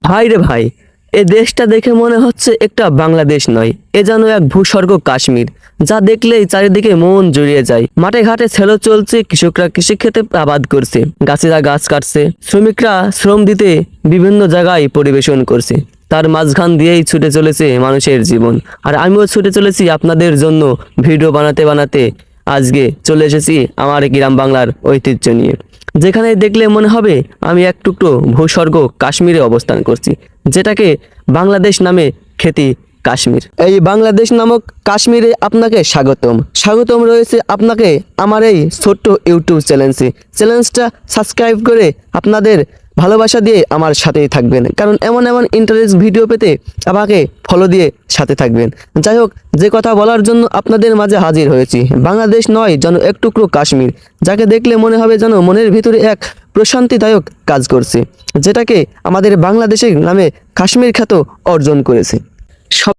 ভাই রে ভাই, এ দেশটা দেখে মনে হচ্ছে একটা বাংলাদেশ নয়, এ যেন এক ভূস্বর্গ কাশ্মীর, যা দেখলেই চারিদিকে মন জুড়িয়ে যায়। মাঠে ঘাটে ছেলো চলছে, কৃষকরা কৃষিক্ষেত্রে আবাদ করছে, গাছেরা গাছ কাটছে, শ্রমিকরা শ্রম দিতে বিভিন্ন জায়গায় পরিবেশন করছে। তার মাঝখান দিয়েই ছুটে চলেছে মানুষের জীবন। আর আমিও ছুটে চলেছি আপনাদের জন্য ভিডিও বানাতে বানাতে। আজকে চলে এসেছি আমার গ্রাম বাংলার ঐতিহ্য নিয়ে, যেখানে দেখলে মনে হবে আমি এক টুকরো ভূস্বর্গ কাশ্মীরে অবস্থান করছি, যেটাকে বাংলাদেশ নামে খ্যাতি কাশ্মীর। এই বাংলাদেশ নামক কাশ্মীরে আপনাকে স্বাগতম রয়েছে আপনাকে আমার এই ছোট্ট ইউটিউব চ্যানেলটা সাবস্ক্রাইব করে আপনাদের ভালোবাসা দিয়ে আমার সাথেই থাকবেন, কারণ এমন ইন্টারেস্ট ভিডিও পেতে আমাকে ফলো দিয়ে সাথে থাকবেন। যাই হোক, যে কথা বলার জন্য আপনাদের মাঝে হাজির হয়েছি, বাংলাদেশ নয় যেন এক টুকরো কাশ্মীর, যাকে দেখলে মনে হবে যেন মনের ভিতরে এক প্রশান্তিদায়ক কাজ করছে, যেটাকে আমাদের বাংলাদেশের নামে কাশ্মীর খ্যাত অর্জন করেছে।